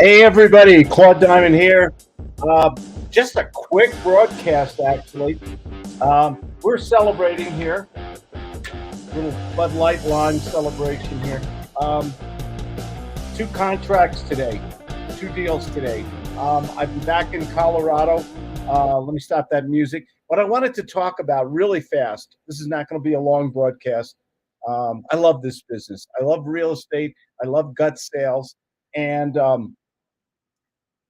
Hey everybody, Claude Diamond here. Uh, just a quick broadcast, actually. We're celebrating here, little Bud Light Lime celebration here. Um, two contracts today, two deals today. I've been back in Colorado. Let me stop that music. What I wanted to talk about really fast. This is not going to be a long broadcast. I love this business. I love real estate. I love gut sales, and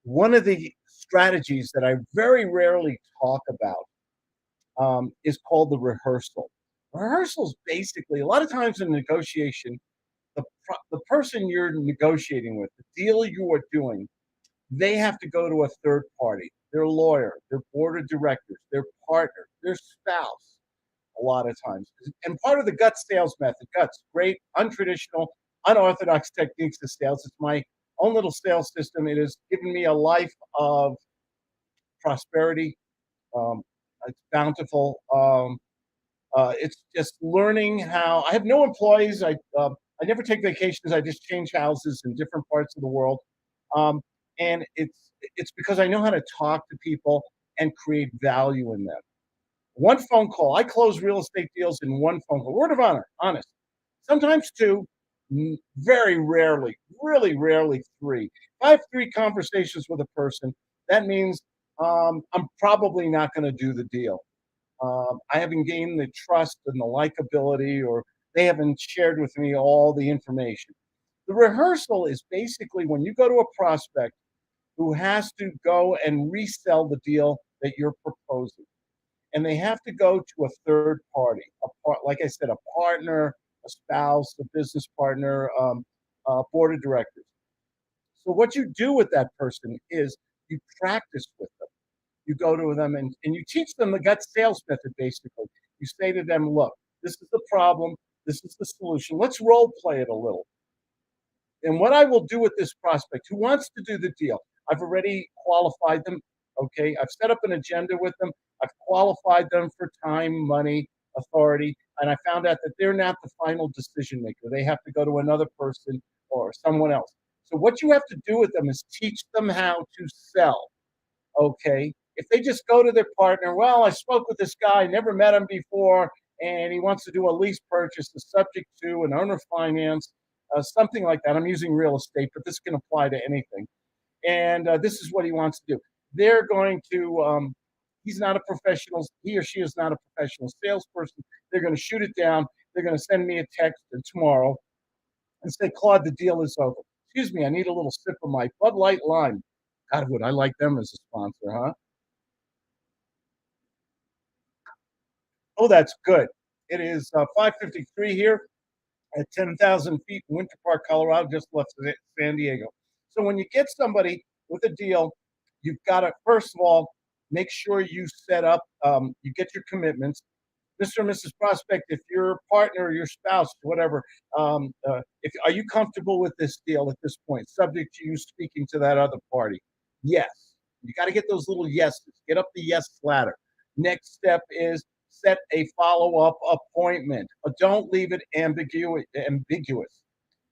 one of the strategies that I very rarely talk about is called the rehearsal. Rehearsal is basically a lot of times in negotiation, the person you're negotiating with, the deal you are doing, they have to go to a third party, their lawyer, their board of directors, their partner, their spouse. A lot of times, and part of the gut sales method, guts, great, untraditional, unorthodox techniques of sales. It's my own little sales system. It has given me a life of prosperity. Um, it's bountiful. It's just learning how. I have no employees. I never take vacations. I just change houses in different parts of the world, um, and it's because I know how to talk to people and create value in them. One phone call. I close real estate deals in one phone call. Word of honor, honest. Sometimes two, very rarely, really rarely three. If I have three conversations with a person, that means I'm probably not going to do the deal. I haven't gained the trust and the likability, or they haven't shared with me all the information. The rehearsal is basically when you go to a prospect who has to go and resell the deal that you're proposing, and they have to go to a third party, like I said, a partner, a spouse, a business partner, board of directors. So what you do with that person is you practice with them. You go to them and you teach them the gut sales method, basically. You say to them, look, this is the problem. This is the solution. Let's role play it a little. And what I will do with this prospect who wants to do the deal, I've already qualified them. Okay. I've set up an agenda with them. I've qualified them for time, money, authority. And I found out that they're not the final decision maker. They have to go to another person or someone else. So what you have to do with them is teach them how to sell. Okay. If they just go to their partner, well, I spoke with this guy, never met him before, and he wants to do a lease purchase, the subject to an owner finance, something like that. I'm using real estate, but this can apply to anything. And this is what he wants to do. They're going to, he's not a professional, he or she is not a professional salesperson. They're going to shoot it down. They're going to send me a text tomorrow and say, Claude, the deal is over. Excuse me, I need a little sip of my Bud Light Lime. God, would I like them as a sponsor, huh? Oh, that's good. It is 5:53 here at 10,000 feet in Winter Park, Colorado, just left of San Diego. So when you get somebody with a deal, you've got to first of all make sure you set up, you get your commitments. Mr. and Mrs. Prospect, if your partner or your spouse, whatever, if are you comfortable with this deal at this point, subject to you speaking to that other party? Yes. You got to get those little yeses. Get up the yes ladder. Next step is set a follow-up appointment. Don't leave it ambiguous.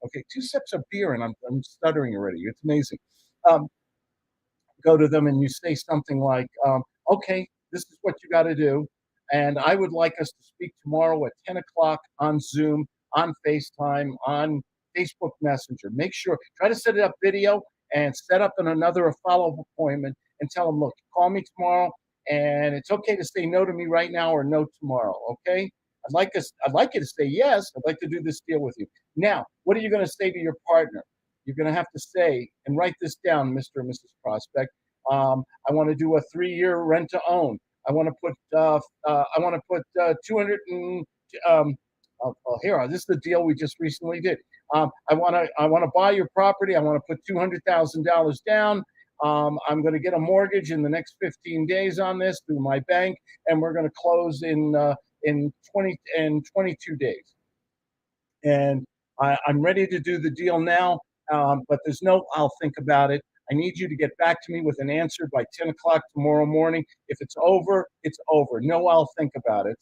Okay, two sips of beer and I'm stuttering already. It's amazing. Um, Go to them and you say something like, okay, this is what you got to do. And I would like us to speak tomorrow at 10 o'clock on Zoom, on FaceTime, on Facebook Messenger. Make sure, try to set it up video and set up another follow up appointment and tell them, look, call me tomorrow and it's okay to say no to me right now or no tomorrow. Okay. I'd like you to say yes. I'd like to do this deal with you. Now, what are you going to say to your partner? You're going to have to say and write this down, Mr. and Mrs. Prospect. I want to do a 3-year rent to own. I want to put 200 and here. This is the deal we just recently did. I want to buy your property. I want to put $200,000 down. I'm going to get a mortgage in the next 15 days on this through my bank, and we're going to close in 22 days. And I'm ready to do the deal now, but there's no I'll think about it. I need you to get back to me with an answer by 10 o'clock tomorrow morning. If it's over, it's over. No, I'll think about it.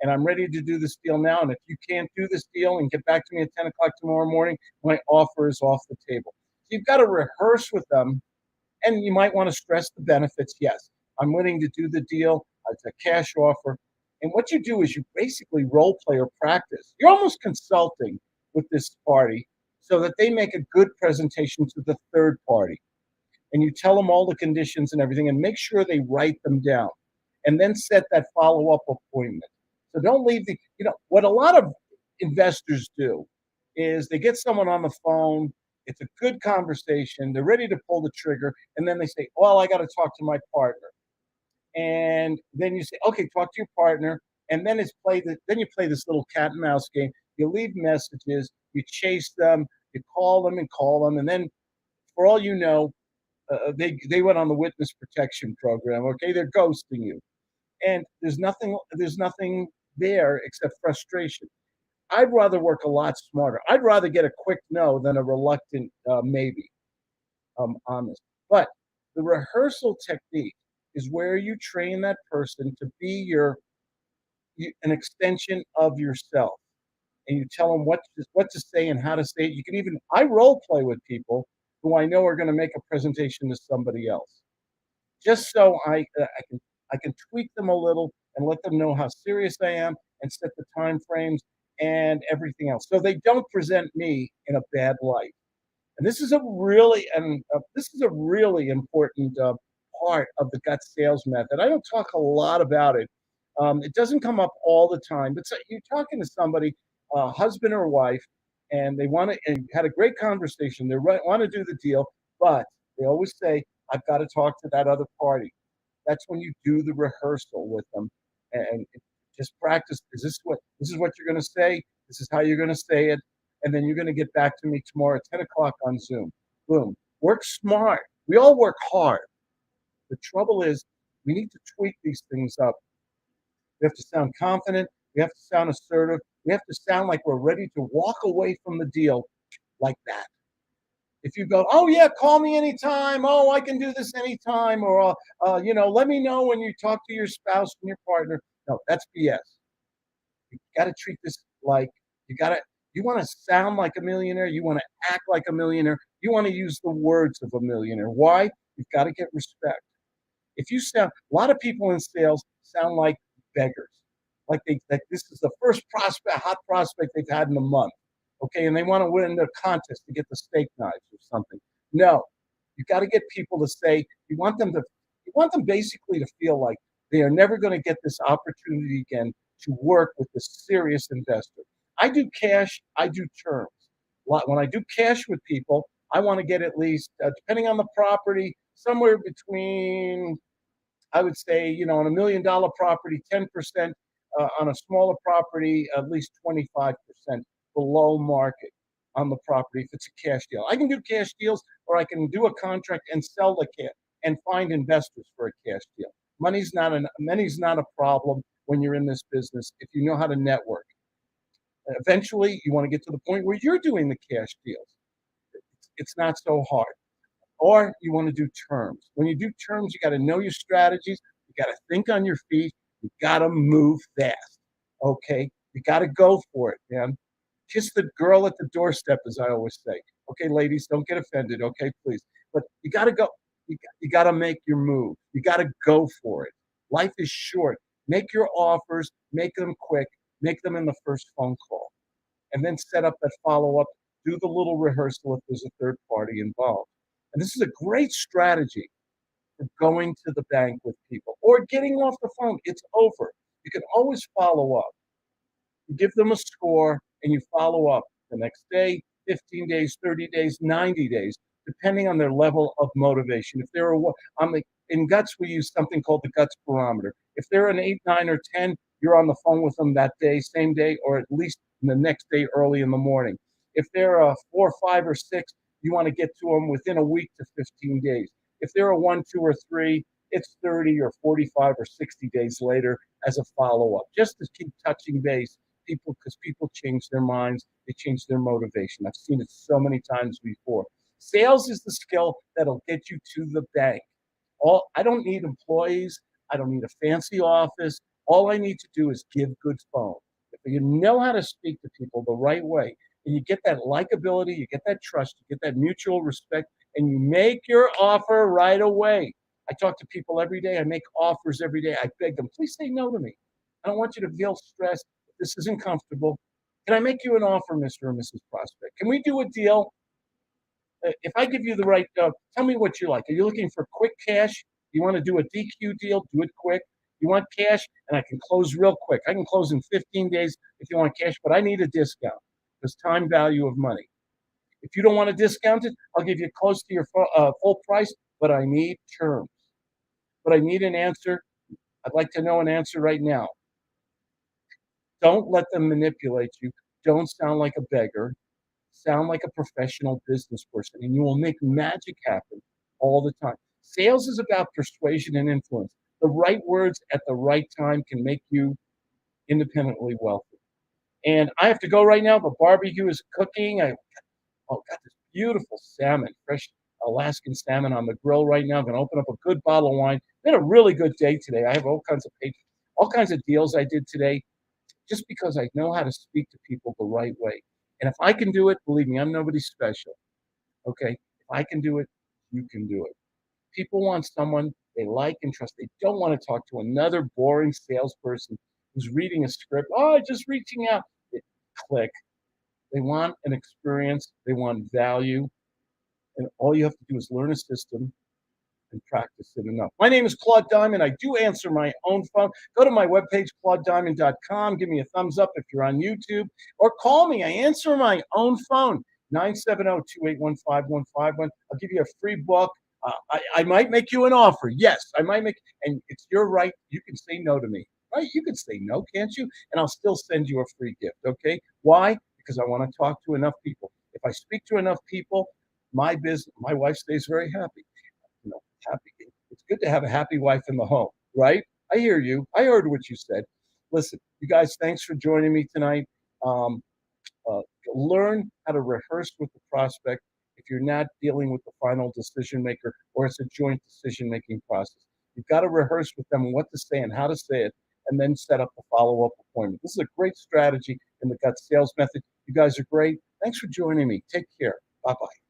And I'm ready to do this deal now. And if you can't do this deal and get back to me at 10 o'clock tomorrow morning, my offer is off the table. you've got to rehearse with them, and you might want to stress the benefits. Yes, I'm willing to do the deal. It's a cash offer. And what you do is you basically role play or practice. You're almost consulting with this party so that they make a good presentation to the third party. And you tell them all the conditions and everything and make sure they write them down and then set that follow up appointment. So don't leave what a lot of investors do is they get someone on the phone. It's a good conversation. They're ready to pull the trigger. And then they say, well, I got to talk to my partner. And then you say, okay, talk to your partner. And then then you play this little cat and mouse game. You leave messages, you chase them, you call them. And then for all you know, they went on the witness protection program. Okay, they're ghosting you, and there's nothing there except frustration. I'd rather work a lot smarter. I'd rather get a quick no than a reluctant maybe on this. But the rehearsal technique is where you train that person to be an extension of yourself, and you tell them what to say and how to say it. You can even I role play with people who I know are going to make a presentation to somebody else just so I can tweak them a little and let them know how serious I am and set the time frames and everything else, so they don't present me in a bad light. And this is a really important part of the gut sales method. I don't talk a lot about it. It doesn't come up all the time, but you're talking to somebody, husband or wife, and they want to and had a great conversation. They want to do the deal, but they always say, "I've got to talk to that other party." That's when you do the rehearsal with them and just practice. This is what you're going to say? This is how you're going to say it, and then you're going to get back to me tomorrow at 10 o'clock on Zoom. Boom. Work smart. We all work hard. The trouble is, we need to tweak these things up. We have to sound confident. We have to sound assertive. We have to sound like we're ready to walk away from the deal like that. If you go, oh yeah, call me anytime. Oh, I can do this anytime, or let me know when you talk to your spouse and your partner. No, that's BS. You got to treat this like you got to. You want to sound like a millionaire. You want to act like a millionaire. You want to use the words of a millionaire. Why? You've got to get respect. If you sound, a lot of people in sales sound like beggars, like that this is the first hot prospect they've had in a month. Okay, and they want to win the contest to get the steak knives or something. No, you got to get people to say you want them basically to feel like they are never going to get this opportunity again to work with a serious investor. I do cash, I do terms. When I do cash with people, I want to get at least, depending on the property, somewhere between I would say, on $1 million property, 10%, on a smaller property, at least 25% below market on the property if it's a cash deal. I can do cash deals or I can do a contract and sell the cash and find investors for a cash deal. Money's not a problem when you're in this business if you know how to network. Eventually, you want to get to the point where you're doing the cash deals. It's not so hard. Or you want to do terms. When you do terms, you got to know your strategies. You got to think on your feet. You got to move fast. Okay, you got to go for it, man. Kiss the girl at the doorstep, as I always say. Okay, ladies, don't get offended. Okay, please. But you got to go. You got to make your move. You got to go for it. Life is short. Make your offers. Make them quick. Make them in the first phone call, and then set up that follow up. Do the little rehearsal if there's a third party involved. And this is a great strategy for going to the bank with people or getting off the phone. It's over. You can always follow up. You give them a score and you follow up the next day, 15 days, 30 days, 90 days, depending on their level of motivation. If they're in guts, we use something called the guts barometer. If they're an 8, 9, or 10, you're on the phone with them that day, same day, or at least the next day early in the morning. If they're a 4, 5, or 6, you want to get to them within a week to 15 days. If they're a 1, 2, or 3, it's 30 or 45 or 60 days later as a follow up, just to keep touching base because people change their minds, they change their motivation. I've seen it so many times before. Sales is the skill that'll get you to the bank. I don't need employees. I don't need a fancy office. All I need to do is give good phone. If you know how to speak to people the right way, and you get that likability, you get that trust, you get that mutual respect, and you make your offer right away. I talk to people every day. I make offers every day. I beg them, please say no to me. I don't want you to feel stressed. This isn't comfortable. Can I make you an offer, Mr. or Mrs. Prospect? Can we do a deal? If I give you the right, tell me what you like. Are you looking for quick cash? You want to do a DQ deal? Do it quick. You want cash, and I can close real quick. I can close in 15 days if you want cash, but I need a discount because time value of money. If you don't want to discount it, I'll give you close to your full price, but I need terms. But I need an answer. I'd like to know an answer right now. Don't let them manipulate you. Don't sound like a beggar. Sound like a professional business person, and you will make magic happen all the time. Sales is about persuasion and influence. The right words at the right time can make you independently wealthy. And I have to go right now. The barbecue is cooking. Got this beautiful salmon, fresh Alaskan salmon on the grill right now. I'm going to open up a good bottle of wine. Been a really good day today. I have all kinds of deals I did today just because I know how to speak to people the right way. And if I can do it, believe me, I'm nobody special. Okay? If I can do it, you can do it. People want someone they like and trust. They don't want to talk to another boring salesperson who's reading a script. Oh, just reaching out. Click. They want an experience. They want value. And all you have to do is learn a system and practice it enough. My name is Claude Diamond. I do answer my own phone. Go to my webpage, claudediamond.com. Give me a thumbs up if you're on YouTube or call me. I answer my own phone, 970-281-5151. I'll give you a free book. I might make you an offer. Yes, I might make, and it's your right. You can say no to me, right? You can say no, can't you? And I'll still send you a free gift. Okay. Why? Because I want to talk to enough people. If I speak to enough people, my wife stays very happy. You know, happy. It's good to have a happy wife in the home, right? I hear you. I heard what you said. Listen, you guys, thanks for joining me tonight. Um, uh, Learn how to rehearse with the prospect if you're not dealing with the final decision maker or it's a joint decision making process. You've got to rehearse with them what to say and how to say it, and then set up a follow up appointment. This is a great strategy in the gut sales method. You guys are great. Thanks for joining me. Take care. Bye bye.